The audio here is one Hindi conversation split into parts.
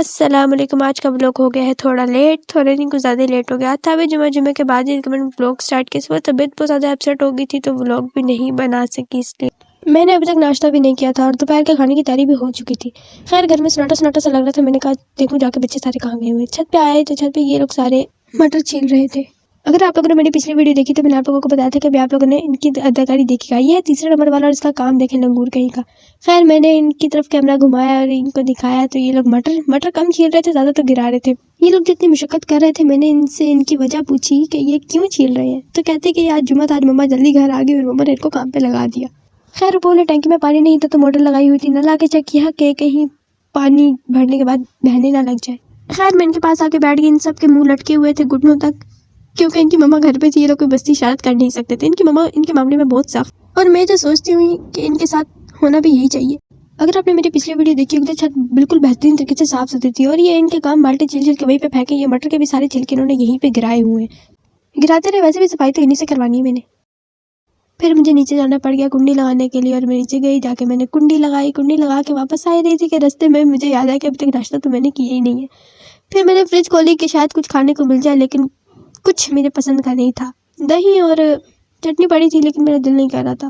अस्सलाम वालेकुम। आज का व्लॉग हो गया है थोड़ा लेट, थोड़े नहीं कुछ ज़्यादा लेट हो गया था। अभी जुमे के बाद ही मैंने व्लॉग स्टार्ट किया। सुबह तबीयत बहुत ज़्यादा अपसेट हो गई थी तो व्लॉग भी नहीं बना सकी, इसलिए मैंने अभी तक नाश्ता भी नहीं किया था और दोपहर के खाने की तैयारी भी हो चुकी थी। खैर घर में सन्नाटा सन्नाटा सा लग रहा था। मैंने कहा देखूँ जाके बच्चे सारे कहाँ गए हुए। छत पे आए तो छत पे ये लोग सारे मटर छील रहे थे। अगर आप लोगों ने मेरी पिछली वीडियो देखी तो मैंने आप लोगों को बताया था कि अभी आप लोगों ने इनकी अदाकारी देखी। ये है तीसरे नंबर वाला और इसका काम देखें लंगूर कहीं का। खैर मैंने इनकी तरफ कैमरा घुमाया और इनको दिखाया तो ये लोग मटर कम छील रहे थे, ज़्यादा तो गिरा रहे थे। ये लोग जितनी मुशक्कत कर रहे थे मैंने इनसे इनकी वजह पूछी कि ये क्यों छील रहे हैं, तो कहते कि आज जुम्मा था, आज मम्मा जल्दी घर आ गई और मम्मा ने इनको काम पे लगा दिया। खैर बोले टैंकी में पानी नहीं था तो मोटर लगाई हुई थी, न ला के चेक किया कि कहीं पानी भरने के बाद बहने ना लग जाए। खैर मैं इनके पास आके बैठ गई। इन सब के मुँह लटके हुए थे घुटनों तक, क्योंकि इनकी मम्मा घर पे थी। ये लोग कोई बस्ती इशारत कर नहीं सकते थे। इनकी मम्मा इनके मामले में बहुत सख्त, और मैं जो सोचती हूँ कि इनके साथ होना भी यही चाहिए। अगर आपने मेरी पिछली वीडियो देखी होगी तो छत बिल्कुल बेहतरीन तरीके से साफ सुथरी थी और ये इनके काम बाल्टी छिल के वहीं पे फेंके। ये मटर के भी सारे छिलके इन्होंने यहीं पे गिराए हुए हैं। गिराते रहे, वैसे भी सफाई तो इन्हीं से करवानी है मैंने। फिर मुझे नीचे जाना पड़ गया कुंडी लगाने के लिए और मैं नीचे गई, जाके मैंने कुंडी लगाई। कुंडी लगा के वापस आ रही थी कि रास्ते में मुझे याद आया कि अभी तक नाश्ता तो मैंने किया ही नहीं है। फिर मैंने फ्रिज खोली कि शायद कुछ खाने को मिल जाए, लेकिन कुछ मेरे पसंद का नहीं था। दही और चटनी पड़ी थी लेकिन मेरा दिल नहीं कर रहा था।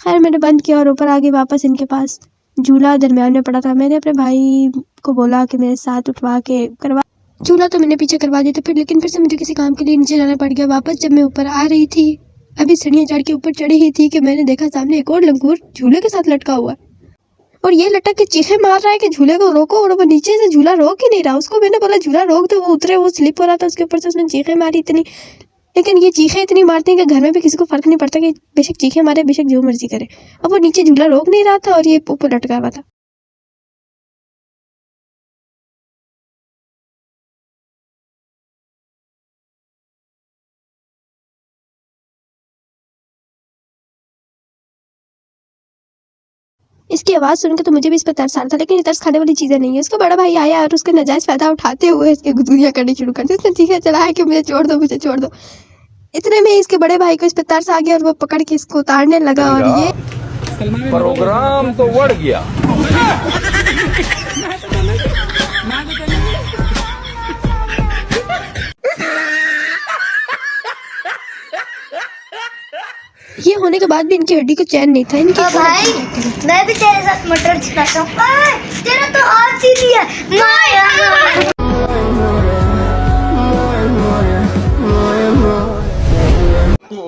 खैर मैंने बंद किया और ऊपर आ गई वापस इनके पास। झूला दरमियान में पड़ा था। मैंने अपने भाई को बोला कि मेरे साथ उठवा के करवा। झूला तो मैंने पीछे करवा दिया था फिर, लेकिन फिर से मुझे किसी काम के लिए नीचे जाना पड़ गया वापस। जब मैं ऊपर आ रही थी, अभी सीढ़ियाँ चढ़ के ऊपर चढ़ी ही थी कि मैंने देखा सामने एक और लंगूर झूले के साथ लटका हुआ है और ये लटक के चीखे मार रहा है कि झूले को रोको, और वो नीचे से झूला रोक ही नहीं रहा। उसको मैंने बोला झूला रोक तो वो उतरे, वो स्लिप हो रहा था उसके ऊपर से। उसने चीखे मारी इतनी, लेकिन ये चीखें इतनी मारती हैं कि घर में भी किसी को फर्क नहीं पड़ता कि बेशक चीखें मारे बेशक जो मर्जी करे। अब वो नीचे झूला रोक नहीं रहा था और ये ऊपर लटका हुआ था। इसकी आवाज़ सुनकर तो मुझे भी इस पर तरस आ रहा था, लेकिन ये तरस खाने वाली चीज़ें नहीं है। उसका बड़ा भाई आया और उसका नाजायज़ फ़ायदा उठाते हुए इसके गुदगुदियाँ करनी शुरू कर दी। उसने चीखें चलाया कि मुझे छोड़ दो, मुझे छोड़ दो। इतने में इसके बड़े भाई को इस पर तरस आ गया और वो पकड़ के इसको उतारने लगा और ये प्रोग्राम तो बढ़ गया। ये होने के बाद भी इनकी हड्डी को चैन नहीं था। इनकी भाई मैं भी तेरे साथ मटर छिलाता हूँ। तेरा तो आज सीधी है माया।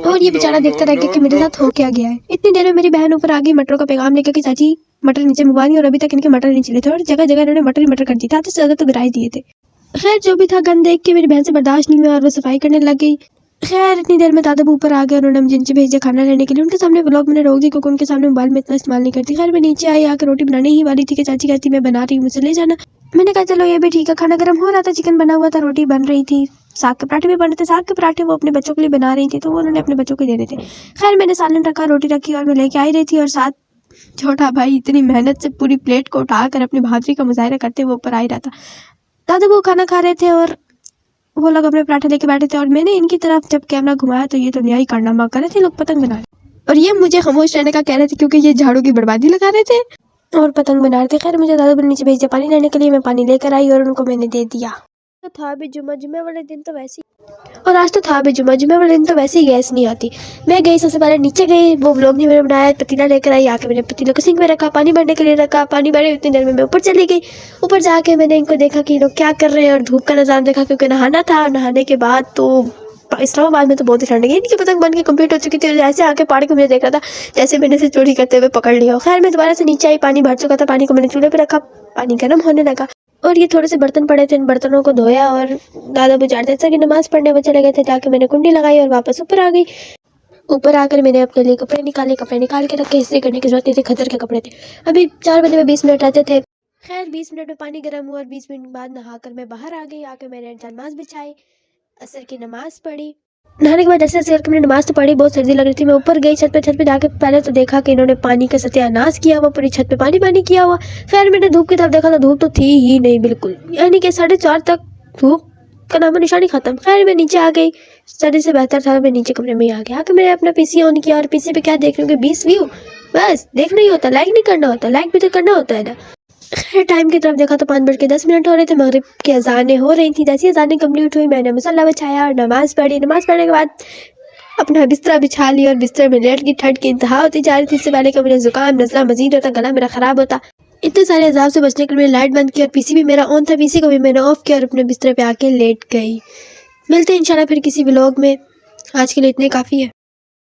और ये बेचारा देखता रह गया कि मेरे साथ हो क्या गया है। इतनी देर में मेरी बहन ऊपर आ गई मटरों का पैगाम लेकर कि चाची मटर नीचे मंगवा दी, और अभी तक इनके मटर नहीं छिले थे और जगह जगह इन्होंने मटर ही मटर कर दी था। आधे से ज्यादा तो गिराए दिए थे। खैर जो भी था, गंद देख के मेरी बहन से बर्दाश्त नहीं हुआ और वो सफाई करने लग गई। खैर इतनी देर में दादा ऊपर आ गए। उन्होंने मुझे नीचे भेजा खाना लेने के लिए। उनके सामने व्लॉग मैंने रोक दी क्योंकि उनके सामने मोबाइल में इतना इस्तेमाल नहीं करती। खैर मैं नीचे आई, आकर रोटी बनाने ही वाली थी कि चाची कहती मैं बना रही हूँ, मुझे ले जाना। मैंने कहा चलो ये भी ठीक है। खाना गर्म हो रहा था, चिकन बना हुआ था, रोटी बन रही थी, साग के पराठे भी बन रहे थे। साग के पराठे वो अपने बच्चों के लिए बना रही थी तो वो उन्होंने अपने बच्चों को देने थे। खैर मैंने सालन रखा, रोटी रखी और मैं लेके आई रही थी और साथ छोटा भाई इतनी मेहनत से पूरी प्लेट को उठाकर अपनी बहादुरी का मुजाहिरा करते हुए ऊपर आ ही रहा था। दादा वो खाना खा रहे थे और वो लोग अपने पराठे लेके बैठे थे और मैंने इनकी तरफ जब कैमरा घुमाया तो ये तो न्याय कारनामा कर रहे थे। लोग पतंग बना रहे और ये मुझे खामोश रहने का कह रहे थे क्योंकि ये झाड़ू की बर्बादी लगा रहे थे और पतंग बना रहे थे। खैर मुझे दादा नीचे भेजा पानी लेने के लिए। मैं पानी लेकर आई और उनको मैंने दे दिया। तो था भी जुम्मे वाले दिन तो वैसे और आज तो था भी जुम्मे वाले दिन तो वैसे ही गैस नहीं आती। मैं गई सबसे पहले नीचे गई, वो व्लॉग नहीं मैंने बनाया। पतीला लेकर आई, आके मैंने पतीले को सिंक में रखा, पानी भरने के लिए रखा। पानी भरे उतनी देर में मैं ऊपर चली गई। ऊपर जाके मैंने इनको देखा कि लोग क्या कर रहे हैं और धूप का नज़ारा देखा क्योंकि नहाना था। नहाने के बाद तो इस्लामाबाद में तो बहुत ही ठंड लगी। इनकी पतंग बन के कंप्लीट हो चुकी थी और जैसे आके पानी को मुझे देख रहा था जैसे मैंने इसे चोरी करते हुए पकड़ लिया। खैर मैं दोबारा से नीचे आई, पानी भर चुका था, पानी को मैंने चूल्हे पे रखा, पानी गर्म होने लगा और ये थोड़े से बर्तन पड़े थे, इन बर्तनों को धोया और दादा बुझारते थे कि नमाज पढ़ने वो चले गए थे। जाके मैंने कुंडी लगाई और वापस ऊपर आ गई। ऊपर आकर मैंने अपने लिए कपड़े निकाल के रखे। इस्त्री करने की जरूरत नहीं थी, खदर के कपड़े थे। अभी 4 बजे में 20 मिनट रहते थे। खैर 20 मिनट में पानी गर्म हुआ और 20 मिनट बाद नहाकर मैं बाहर आ गई। आकर मैंने नमाज बिछाई, असर की नमाज पढ़ी। नहाने के बाद जैसे करके मैंने नमाज तो पढ़ी, बहुत सर्दी लग रही थी। मैं ऊपर गई छत पे जाके पहले तो देखा कि इन्होंने पानी का सत्यानाश किया हुआ, पूरी छत पे पानी किया हुआ। खैर मैंने धूप की तरफ देखा तो धूप तो थी ही नहीं बिल्कुल, यानी कि 4:30 तक धूप का नामो निशानी खत्म। खैर मैं नीचे आ गई, सर्दी से बेहतर था मैं नीचे कमरे में ही आ गया। आके मैंने अपना पीसी ऑन किया और पीसी पे क्या देख रही हूँ कि 20 व्यू, बस देखना ही होता, लाइक नहीं करना होता, लाइक भी तो करना होता है ना। खैर टाइम की तरफ देखा तो 5:10 हो रहे थे। मगरिब की अजानें हो रही थी। जैसी अजानें कंप्लीट हुई मैंने मुसल्ला बिछाया और नमाज़ पढ़ी। नमाज़ पढ़ने के बाद अपना बिस्तरा बिछा लिया और बिस्तर में लेट की। ठंड की इंतहा होती जा रही थी। इससे पहले कि मुझे जुकाम नज़ला मजीद होता, गला मेरा ख़राब होता, इतने सारे अजाब से बचने के लिए लाइट बंद की और पीसी भी मेरा ऑन था। पीसी को भी मैंने ऑफ किया और अपने बिस्तर पे आके लेट गई। मिलते हैं इंशाल्लाह फिर किसी व्लॉग में। आज के लिए इतने काफ़ी है।